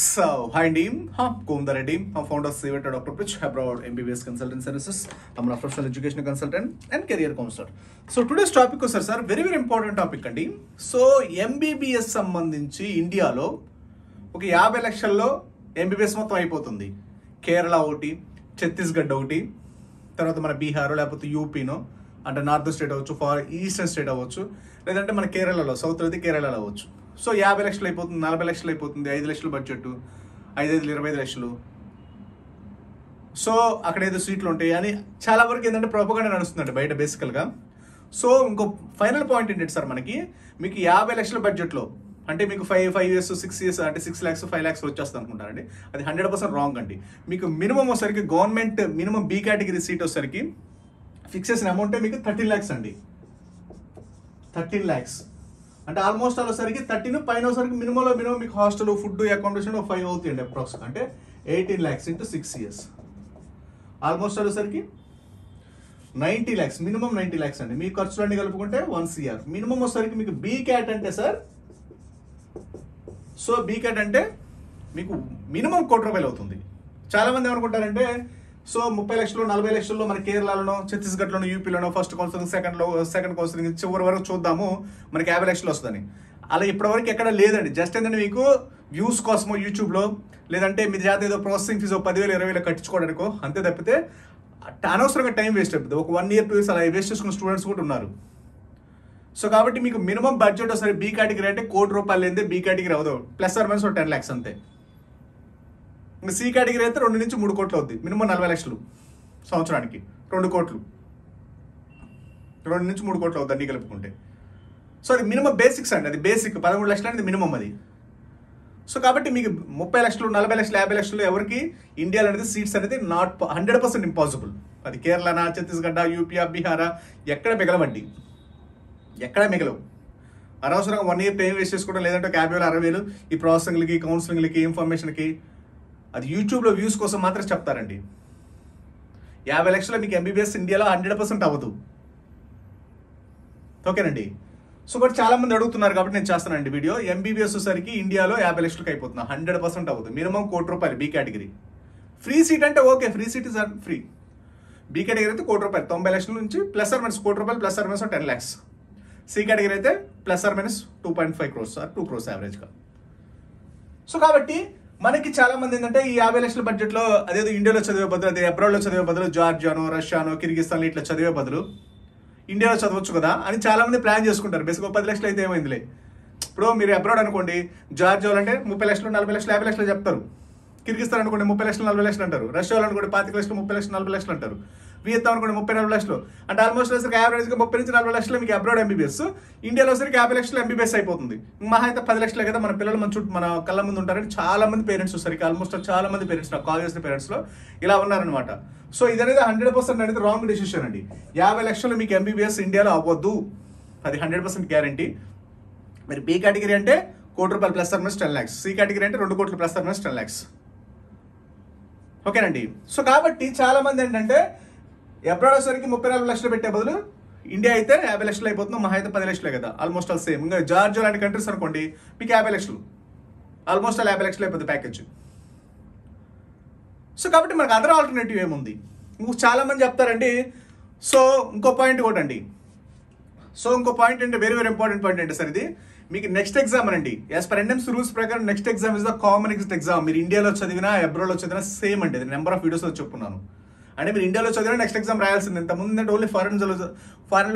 So, hi team, I'm Kumdar team. I'm founder of Savita Dr. Pitch, abroad MBBS consultant services. I'm a professional education consultant and career counselor. So today's topic is sir, very important topic అండి. So MBBS సంబంధించి ఇండియాలో ఒక 50 లక్షల్లో MBBS మొత్తం అయిపోతుంది. కేరళ ఒకటి, ఛత్తీస్గఢ్ ఒకటి, తర్వాత మన బీహార్ లేకపోతే యూపీనో అంటే నార్త్ స్టేట్ అవ్వచ్చు, ఫార్ ఈస్టర్న్ స్టేట్ అవ్వచ్చు, లేదంటే మన కేరళలో సౌత్ అయితే కేరళలో అవ్వచ్చు. సో 50 లక్షలు అయిపోతుంది, 40 లక్షలు అయిపోతుంది, 5 లక్షలు బడ్జెట్, 25 లక్షలు. సో అక్కడ ఏదో సీట్లు ఉంటాయి అని చాలా వరకు ఏంటంటే ప్రోపగండా నడుస్తుందండి బయట బేసికల్గా. సో ఇంకో ఫైనల్ పాయింట్ ఏంటంటే సార్ మనకి మీకు 50 లక్షల బడ్జెట్లో అంటే మీకు 5 ఇయర్స్ 6 ఇయర్స్ అంటే 6 lakhs 5 lakhs వచ్చేస్తుంది అనుకుంటారండి. అది 100% రాంగ్ అండి. మీకు మినిమం వచ్చేసరికి government minimum B category seat వచ్చేసరికి ఫిక్స్ చేసిన అమౌంటే మీకు 13 lakhs అండి. 13 lakhs అంటే ఆల్మోస్ట్ వచ్చేసరికి 13 పైన వచ్చేసరికి మినిమంలో మినిమం మీకు హాస్టల్ ఫుడ్ అకామిడేషన్ 5 అవుతాయండి అప్రాక్స్. అంటే 18 lakhs into 6 years ఆల్మోస్ట్ వచ్చేసరికి 90 lakhs, మినిమం 90 lakhs అండి. మీ ఖర్చులన్నీ కలుపుకుంటే 1 CR మినిమం వచ్చేసరికి మీకు బీ క్యాట్ అంటే సార్. సో బీ క్యాట్ అంటే మీకు మినిమం 1 కోటి రూపాయలు అవుతుంది. చాలా మంది ఏమనుకుంటారంటే సో 30 లక్షలు 40 లక్షల్లో మన కేరళలోనో ఛత్తీస్గఢ్లోనో యూపీలోనో ఫస్ట్ కౌన్సిలింగ్ సెకండ్ కౌన్సిలింగ్ చివరి వరకు చూద్దాము మనకి 50 లక్షలు వస్తుందని. అలా ఇప్పటివరకు ఎక్కడ లేదండి. జస్ట్ ఏంటంటే మీకు వ్యూస్ కోసమో యూట్యూబ్లో లేదంటే మీ చేత ఏదో ప్రాసెసింగ్ ఫీజు 10,000 20,000 కట్టించుకోవడానికో అంతే తప్పితే అనవసరంగా టైం వేస్ట్ అవుతుంది. ఒక 1 year 2 years అలా వేస్ట్ చేసుకున్న స్టూడెంట్స్ కూడా ఉన్నారు. సో కాబట్టి మీకు మినిమం బడ్జెట్ ఒకసారి బీ కేటగిరీ అంటే 1 కోటి రూపాయలు లేదే బీ కేటగిరీ అవ్వదు, ప్లస్ ఆర్ మైనస్ 10 lakhs అంతే. ఇంకా సి కేటగిరీ అయితే 2 నుంచి 3 కోట్లు అవుద్ది. మినిమం 40 లక్షలు సంవత్సరానికి 2 కోట్లు, 2 నుంచి 3 కోట్లు అవుతుంది అన్ని కలుపుకుంటే. సో అది మినిమం బేసిక్స్ అండి, అది బేసిక్ 13 లక్షలు అనేది మినిమం అది. సో కాబట్టి మీకు 30 లక్షలు 40 లక్షలు 50 లక్షలు ఎవరికి ఇండియాలో అనేది సీట్స్ అనేది 100% ఇంపాసిబుల్. అది కేరళనా ఛత్తీస్గఢ్ యూపీ బీహారా ఎక్కడ మిగలవండి, ఎక్కడ మిగలవు. అనవసరంగా 1 year టైం వేస్ట్ చేసుకోవడం, లేదంటే 50,000 60,000 ఈ ప్రాసెసింగ్లకి కౌన్సిలింగ్లకి ఇన్ఫర్మేషన్కి అది యూట్యూబ్లో వ్యూస్ కోసం మాత్రం చెప్తారండి. 50 లక్షలు మీకు MBBS ఇండియాలో 100% అవ్వదు. ఓకేనండి. సో బట్ చాలా మంది అడుగుతున్నారు కాబట్టి నేను చేస్తానండి వీడియో. MBBS సరికి ఇండియాలో 50 లక్షలకు అయిపోతుంది, 100% అవ్వదు. మినిమం 1 కోటి రూపాయలు బీ కేటగిరీ. ఫ్రీ సీట్ అంటే okay, free seat is free. Be category అయితే 1 కోటి రూపాయలు 90 లక్షల నుంచి ప్లస్ ఆర్ మైనస్ 1 కోటి రూపాయలు plus or minus 10 lakhs. C category అయితే plus or minus 2.5 crores or 2 crores యావరేజ్గా. సో కాబట్టి మనకి చాలా మంది ఏంటంటే ఈ 50 లక్షల బడ్జెట్లో అదేదో ఇండియాలో చదివే బదులు, అదే అబ్రాడ్లో చదివే బదులు, జార్జియానో రష్యానో కిర్గిస్తాన్లో ఇట్లా చదివే బదులు ఇండియాలో చదవచ్చు కదా అని చాలా మంది ప్లాన్ చేసుకుంటారు. బేసిక్గా 10 లక్షలు అయితే ఏమైందిలే. ఇప్పుడు మీరు అబ్రాడ్ అనుకోండి, జార్జియా అంటే 30 లక్షలు 40 లక్షలు 50 లక్షలు చెప్తారు. కిర్గిస్తాన్ అనుకోండి 30 లక్షలు 40 లక్షలు అంటారు. రష్యాలో అనుకోండి 25 లక్షలు 30 లక్షలు 40 లక్షలు అంటారు. వియత్నాం అనుకోండి 30-40 లక్షలు. అంటే ఆల్మోస్ట్ వచ్చరికి యావరేజ్గా 30 నుంచి 40 లక్షలు మీకు అబ్రాడ్ MBBS. ఇండియాలో వచ్చరికి 50 లక్షలు MBBS అయిపోతుంది. మహా అయితే 10 లక్షలే కదా మన పిల్లలు మన కళ్ళ ముందు ఉంటారని చాలా మంది పేరెంట్స్ వచ్చరికి ఆల్మోస్ట్ చాలా మంది పేరెంట్స్ నాకు కాల్ చేసిన పేరెంట్స్లో ఇలా ఉన్నారనమాట. సో ఇది అనేది 100% అనేది రాంగ్ డెసిషన్ అండి. 50 లక్షలు మీకు MBBS ఇండియాలో అవ్వద్దు, అది 100% గ్యారంటీ. మరి బీ కేటగిరీ అంటే 1 కోటి రూపాయలు plus or minus 10 lakhs. C category అంటే 2 కోట్లు ప్లస్ ఆర్ మైనస్ 10 lakhs. ఓకేనండి. సో కాబట్టి చాలా మంది ఏంటంటే అబ్రాడ్ వచ్చేసరికి 30-40 లక్షలు పెట్టే బదులు ఇండియా అయితే 50 లక్షలు అయిపోతుంది, మహా అయితే 10 లక్షలే కదా ఆల్మోస్ట్ ఆల్ సేమ్. ఇంకా జార్జియా లాంటి కంట్రీస్ అనుకోండి మీకు 50 లక్షలు, ఆల్మోస్ట్ ఆల్ 50 లక్షలు అయిపోతుంది ప్యాకేజ్. సో కాబట్టి మనకు అదర్ ఆల్టర్నేటివ్ ఏముంది? చాలా మంది చెప్తారండి. సో ఇంకో పాయింట్ కూడా అండి. సో ఇంకో పాయింట్ అంటే వెరీ ఇంపార్టెంట్ పాయింట్ అంటే సార్ ఇది మీకు నెక్స్ట్ ఎగ్జామ్ అండి. యాజ్ పర్ NMC రూల్స్ ప్రకారం next exam is the common exam. మీరు ఇండియాలో చదివినా అబ్రాడ్లో చదివినా సేమ్ అండి. నెంబర్ ఆఫ్ వీడియోస్లో చెప్పుకున్నాను. అంటే మీరు ఇండియాలో చదివినా నెక్స్ట్ ఎగ్జామ్ రాయాల్సింది. ఇంతకుముందు అంటే ఓన్లీ ఫారెన్లో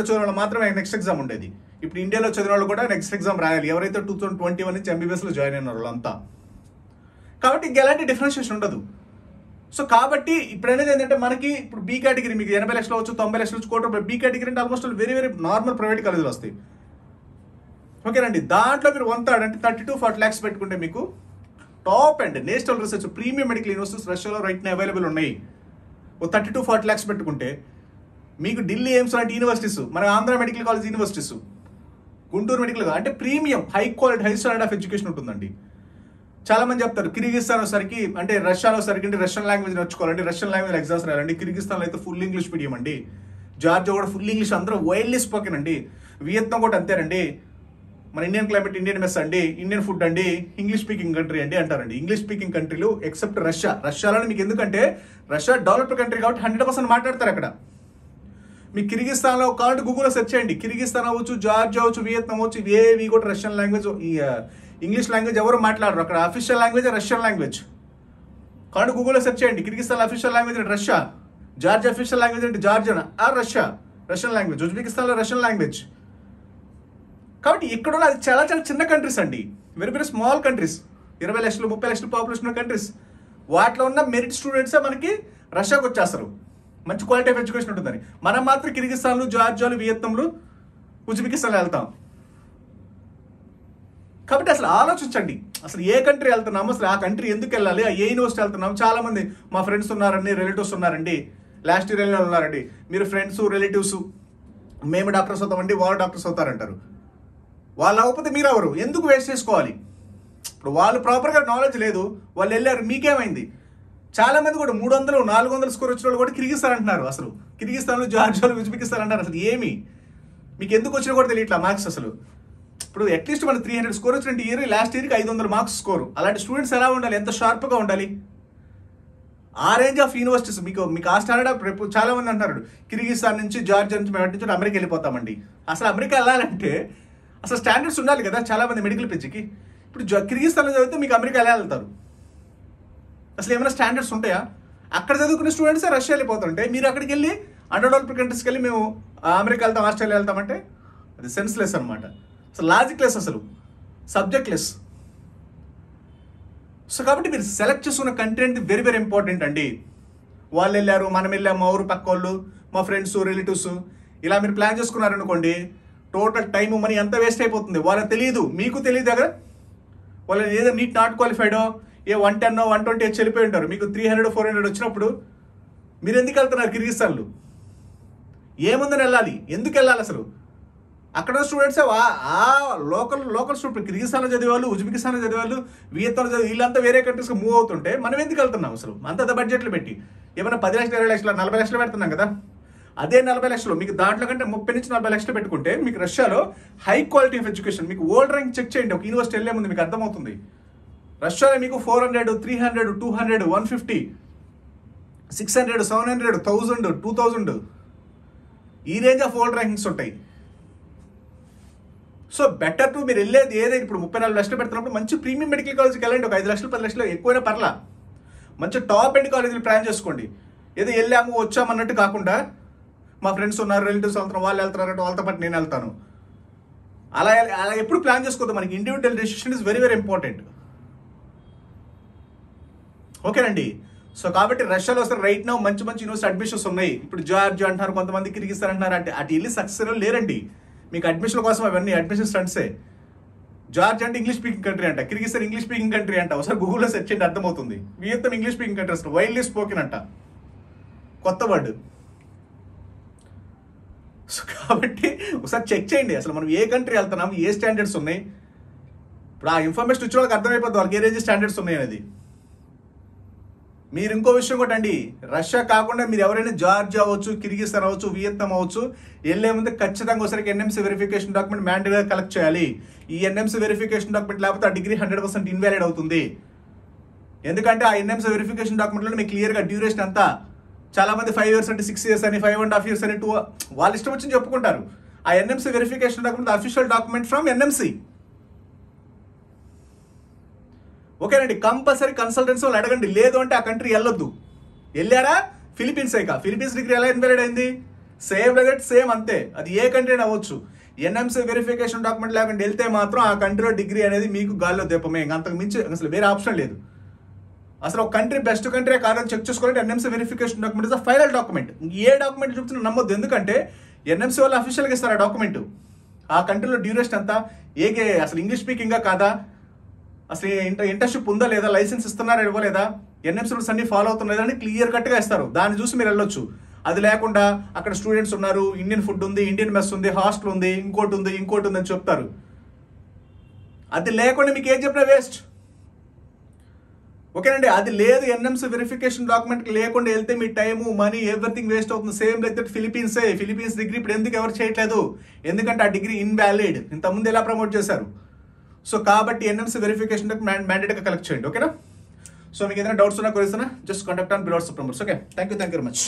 చదివిన వాళ్ళు మాత్రమే నెక్స్ట్ ఎగ్జామ్ ఉండేది. ఇప్పుడు ఇండియాలో చదివిన వాళ్ళు కూడా నెక్స్ట్ ఎగ్జామ్ రాయాలి, ఎవరైతే 2021 నుంచి MBBSలో జాయిన్ అయిన వాళ్ళు అంతా. కాబట్టి ఇంక ఎలాంటి డిఫరెన్షియేషన్ ఉండదు. సో కాబట్టి ఇప్పుడు అనేది ఏంటంటే మనకి ఇప్పుడు బీ కేటగిరీ మీకు 80 లక్షలు వచ్చు, 90 లక్షలు వచ్చు, 1 కోటి రూపాయలు. బీ కేటగిరీ అంటే ఆల్మోస్ట్ వెరీ నార్మల్ ప్రైవేట్ కాలేజీలు వస్తాయి. ఓకేనండి. దాంట్లో మీరు 1/3 అంటే 30-40 lakhs పెట్టుకుంటే మీకు top and national research premium medical universities రష్యాలో రైట్ అవైలబుల్ ఉన్నాయి. 30-40 lakhs పెట్టుకుంటే మీకు ఢిల్లీ ఎయిమ్స్ లాంటి యూనివర్సిటీస్, మన Andhra medical college universities, Guntur medical అంటే premium high quality high standard of education ఉంటుందండి. చాలా మంది చెప్తారు కిర్గిస్తాన్ వచ్చరికి అంటే రష్యాలో సరికి అంటే రష్యన్ లాంగ్వేజ్ నేర్చుకోవాలంటే రష్యన్ లాంగ్వేజ్ ఎగ్జామ్స్ రాయాలండి. కిర్గిస్తాన్లో అయితే ఫుల్ ఇంగ్లీష్ మీడియం అండి. జార్జియా కూడా ఫుల్ ఇంగ్లీష్, అందరూ వైడ్లీ స్పోకెన్ అండి. వియత్నాం కూడా అంతేనండి. మన ఇండియన్ క్లైమేట్, ఇండియన్ మెస్ అండి, ఇండియన్ ఫుడ్ అండి, ఇంగ్లీష్ స్పీకింగ్ కంట్రీ అండి అంటారండి. ఇంగ్లీష్ స్పీకింగ్ కంట్రీలు ఎక్సెప్ట్ రష్యాలోనే మీకు ఎందుకంటే రష్యా డెవలప్డ్ కంట్రీ కాబట్టి 100% మాట్లాడతారు అక్కడ. మీ కిర్గిస్తాన్లో కాబట్టి గూగుల్లో సెర్చ్ చేయండి, కిర్గిస్తాన్ అవ్వచ్చు, జార్జియా అవ్వచ్చు, వియత్నాం అవ్వచ్చు, ఇవి కూడా రష్యన్ లాంగ్వేజ్, ఇంగ్లీష్ లాంగ్వేజ్ ఎవరు మాట్లాడరు అక్కడ. Official language Russian language. కాబట్టి గూగుల్లో సెర్చ్ చేయండి, కిర్గిస్తాన్ అఫీషియల్ లాంగ్వేజ్ అంటే రష్యా, జార్జియా అఫీషియల్ లాంగ్వేజ్ అంటే జార్జియా ఆర్ రష్యన్ లాంగ్వేజ్, ఉజ్బెకిస్తాన్లో రష్యన్ లాంగ్వేజ్. కాబట్టి ఇక్కడ అది చాలా చాలా చిన్న కంట్రీస్ అండి, వెరీ వెరీ స్మాల్ కంట్రీస్, 20 లక్షలు 30 లక్షలు పాపులేషన్ ఉన్న కంట్రీస్. వాటిలో ఉన్న మెరిట్ స్టూడెంట్సే మనకి రష్యాకి వచ్చేస్తారు, మంచి క్వాలిటీ ఆఫ్ ఎడ్యుకేషన్ ఉంటుందని. మనం మాత్రం కిర్గిస్తాన్లు, జార్జియాలు, వియత్నంలు, ఉజ్బెకిస్తాన్లో వెళ్తాం. కాబట్టి అసలు ఆలోచించండి, అసలు ఏ కంట్రీ వెళ్తున్నాము, అసలు ఆ కంట్రీ ఎందుకు వెళ్ళాలి, ఏ యూనివర్సిటీ వెళ్తున్నాము. చాలా మంది మా ఫ్రెండ్స్ ఉన్నారండి, రిలేటివ్స్ ఉన్నారండి, లాస్ట్ ఇయర్ ఉన్నారండి. మీరు ఫ్రెండ్స్ రిలేటివ్స్ మేము డాక్టర్స్ అవుతామండి, వాళ్ళు డాక్టర్స్ అవుతారంటారు. వాళ్ళు అవ్వకపోతే మీరు ఎవరు, ఎందుకు వేస్ట్ చేసుకోవాలి? ఇప్పుడు వాళ్ళు ప్రాపర్గా నాలెడ్జ్ లేదు, వాళ్ళు వెళ్ళారు, మీకేమైంది? చాలా మంది కూడా 300 400 స్కోర్ వచ్చిన వాళ్ళు కూడా కిర్గిస్తాన్ అంటున్నారు. అసలు కిర్గిస్తాన్లో, జార్జియాలో, ఉజ్బెకిస్తాన్ అంటారు. అసలు ఏమి మీకు ఎందుకు వచ్చినా కూడా తెలియట్లా మార్క్స్. అసలు ఇప్పుడు అట్లీస్ట్ మన 300 స్కోర్ వచ్చినట్టు ఇయర్, లాస్ట్ ఇయర్కి 500 మార్క్స్ స్కోరు. అలాంటి స్టూడెంట్స్ ఎలా ఉండాలి, ఎంత షార్ప్గా ఉండాలి? ఆ రేంజ్ ఆఫ్ యూనివర్సిటీస్ మీకు ఆ స్టాండర్డ్. రేపు చాలా మంది అంటారు కిర్గిస్తాన్ నుంచి, జార్జియా నుంచి, మేము నుంచి అమెరికా వెళ్ళిపోతామండి. అసలు అమెరికా వెళ్ళాలంటే అసలు స్టాండర్డ్స్ ఉండాలి కదా. చాలా మంది మెడికల్ పిచ్చికి ఇప్పుడు కిర్గిస్తాన్లో చదివితే మీకు అమెరికా ఎలా వెళ్తారు? అసలు ఏమైనా స్టాండర్డ్స్ ఉంటాయా? అక్కడ చదువుకునే స్టూడెంట్సే రష్యా వెళ్ళిపోతుంటే మీరు అక్కడికి వెళ్ళి అండర్ డెవలప్డ్ కంట్రీస్కి వెళ్ళి మేము అమెరికా వెళ్తాం, ఆస్ట్రేలియా వెళ్తామంటే అది సెన్స్లెస్ అనమాట. అసలు లాజిక్ లెస్, అసలు సబ్జెక్ట్ లెస్. సో కాబట్టి మీరు సెలెక్ట్ చేసుకున్న కంటెంట్ వెరీ వెరీ ఇంపార్టెంట్ అండి. వాళ్ళు వెళ్ళారు, మనం వెళ్ళాము, మా ఊరు పక్క వాళ్ళు, మా ఫ్రెండ్స్ రిలేటివ్స్, ఇలా మీరు ప్లాన్ చేసుకున్నారనుకోండి, టోటల్ టైం మనీ అంతా వేస్ట్ అయిపోతుంది. వాళ్ళకి తెలియదు, మీకు తెలియదు దగ్గర. వాళ్ళు ఏదో నీట్ నాట్ క్వాలిఫైడో, ఏ 110 120 చెల్లిపోయి ఉంటారు. మీకు 300 400 వచ్చినప్పుడు మీరు ఎందుకు వెళ్తున్నారు కిర్గిస్తాన్లు? ఏముందని వెళ్ళాలి, ఎందుకు వెళ్ళాలి? అసలు అక్కడ స్టూడెంట్స్ లోకల్ స్టూడెంట్, కిర్గిస్తాన్లో చదివేవాళ్ళు, ఉజ్బెకిస్తాన్లో చదివేవాళ్ళు, వియత్నాంలో చదివే వీళ్ళంతా వేరే కంట్రీస్కి మూవ్ అవుతుంటే మనం ఎందుకు వెళ్తున్నాం? అసలు అంత బడ్జెట్లు పెట్టి ఏమైనా 10 లక్షలు 20 లక్షలు 40 లక్షలు పెడుతున్నాం కదా. అదే 40 లక్షలు మీకు దాంట్లో కంటే 30 నుంచి 40 లక్షలు పెట్టుకుంటే మీకు రష్యాలో హై క్వాలిటీ ఆఫ్ ఎడ్యుకేషన్, మీకు వరల్డ్ ర్యాంక్ చెక్ చేయండి, ఒక యూనివర్సిటీ వెళ్ళే ముందు మీకు అర్థమవుతుంది. రష్యాలో మీకు 400 300 200 150 600 700 1000 2000 ఈ రేంజ్ ఆఫ్ వరల్డ్ ర్యాంకింగ్స్ ఉంటాయి. సో బెటర్ టు మీరు వెళ్ళేది ఏదైతే ఇప్పుడు 34 లక్షలు పెడుతున్నప్పుడు మంచి ప్రీమియం మెడికల్ కాలేజ్కి వెళ్ళండి. ఒక 5 లక్షలు 10 లక్షలు ఎక్కువైనా పర్లా, మంచి టాప్ ఎండ్ కాలేజీలు ప్లాన్ చేసుకోండి. ఏదో వెళ్ళాము వచ్చామన్నట్టు కాకుండా మా ఫ్రెండ్స్ ఉన్నారు, రిలేటివ్స్ వెళ్తున్నారు, వాళ్ళు వెళ్తున్నారంటే వాళ్ళతో పాటు నేను వెళ్తాను, అలా ఎప్పుడు ప్లాన్ చేసుకోవద్దు. మనకి individual decision is very very important. ఓకేనండి. సో కాబట్టి రష్యాలో వస్తే రైట్ నౌ మంచి మంచి యూనివర్సిటీ అడ్మిషన్స్ ఉన్నాయి. ఇప్పుడు జార్జియా అంటున్నారు, కొంతమంది కిర్గిస్తాన్ అంటున్నారు. అంటే అటు వెళ్ళి సక్సెస్ లేరండి. మీకు అడ్మిషన్ కోసం అవన్నీ అడ్మిషన్ స్టంట్సే. జార్జియా అంటే ఇంగ్లీష్ స్పీకింగ్ కంట్రీ అంట, కిర్గిస్తాన్ ఇంగ్లీష్ స్పీకింగ్ కంట్రీ అంట. ఒకసారి గూగుల్లో సెర్చ్ చేయండి, అర్థమవుతుంది. వియత్నాం ఇంగ్లీష్ స్పీకింగ్ కంట్రీ, అసలు వైల్డ్లీ స్పోకెన్ అంట, కొత్త వర్డ్. సో కాబట్టి ఒకసారి చెక్ చేయండి అసలు మనం ఏ కంట్రీ వెళ్తున్నాం, ఏ స్టాండర్డ్స్ ఉన్నాయి. ఇప్పుడు ఆ ఇన్ఫర్మేషన్ ఇచ్చే వాళ్ళకి అర్థమైపోతుంది వాళ్ళకి ఏ రేంజ్ స్టాండర్డ్స్ ఉన్నాయి అనేది. మీరు ఇంకో విషయం కూడా అండి, రష్యా కాకుండా మీరు ఎవరైనా జార్జియా అవ్వచ్చు, కిర్గిస్తాన్ అవ్వచ్చు, వియత్నాం అవ్వచ్చు, వెళ్ళే ముందు ఖచ్చితంగా ఒకసారికి ఎన్ఎంసీ వెరిఫికేషన్ డాక్యుమెంట్ మ్యాండేటరీగా కలెక్ట్ చేయాలి. ఈ ఎన్ఎంసీ వెరిఫికేషన్ డాక్యుమెంట్ లేకపోతే ఆ డిగ్రీ 100% ఇన్వాలిడ్ అవుతుంది. ఎందుకంటే ఆ ఎన్ఎంసీ వెరిఫికేషన్ డాక్యుమెంట్లో మీకు క్లియర్గా డ్యూరేషన్ అంతా, చాలా మంది 5 years అంటే 6 years అని 5.5 years అని 2 వాళ్ళు ఇష్టం వచ్చింది చెప్పుకుంటారు. ఆ NMC verification document official document from NMC. ఓకేనండి. కంపల్సరీ కన్సల్టెన్సీ వాళ్ళు అడగండి, లేదు అంటే ఆ కంట్రీ వెళ్ళొద్దు. వెళ్ళారా ఫిలిపీన్స్, ఫిలిపీన్స్ డిగ్రీ ఎలా ఇన్వాలిడ్ అయింది? సేమ్ లైక్ సేమ్ అంతే, అది ఏ కంట్రీ అవ్వచ్చు. ఎన్ఎంసీ వెరిఫికేషన్ డాక్యుమెంట్ లేకుండా వెళ్తే మాత్రం ఆ కంట్రీలో డిగ్రీ అనేది మీకు గాల్లో దీపమే, అంతకు మించి అసలు వేరే ఆప్షన్ లేదు. అసలు ఒక కంట్రీ బెస్ట్ కంట్రీ కాదని చెక్ చేసుకోవాలంటే NMC verification document is a final document. A document చూపించినా నమ్మొద్దు, ఎందుకంటే ఎన్ఎంసీ వాళ్ళు అఫీషియల్గా ఇస్తారు ఆ డాక్యుమెంట్. ఆ కంట్రీలో డ్యూరేషన్ అంతా, అసలు ఇంగ్లీష్ స్పీకింగ్గా కాదా, అసలు ఇంటర్న్షిప్ ఉందా లేదా, లైసెన్స్ ఇస్తున్నారా ఇవ్వలేదా, ఎన్ఎంసీ రూల్స్ అన్ని ఫాలో అవుతున్నారా అని క్లియర్ కట్గా ఇస్తారు. దాన్ని చూసి మీరు వెళ్ళొచ్చు. అది లేకుండా అక్కడ స్టూడెంట్స్ ఉన్నారు, ఇండియన్ ఫుడ్ ఉంది, ఇండియన్ మెస్ ఉంది, హాస్టల్ ఉంది, ఇంకోటి ఉంది అని చెప్తారు. అది లేకుండా మీకు ఏం చెప్పినా వేస్ట్. ఓకేనండి. అది లేదు, ఎన్ఎంసీ వెరిఫికేషన్ డాక్యుమెంట్ లేకుండా వెళ్తే మీ టైము మనీ ఎవ్రీథింగ్ వేస్ట్ అవుతుంది. Same like that Philippines degree ఇప్పుడు ఎందుకు ఎవరు చేయట్లేదు, ఎందుకంటే ఆ డిగ్రీ ఇన్వాలిడ్, ఇంతకుముందు ఎలా ప్రమోట్ చేశారు. సో కాబట్టి ఎన్ఎంసీ వెరిఫికేషన్ మ్యాండేట్గా కలెక్ట్ చేయండి. ఓకేనా. సో మీకు ఏదైనా డౌట్స్ ఉన్నా, క్వరీస్ ఉన్నా just contact on below WhatsApp numbers. Okay, thank you very much.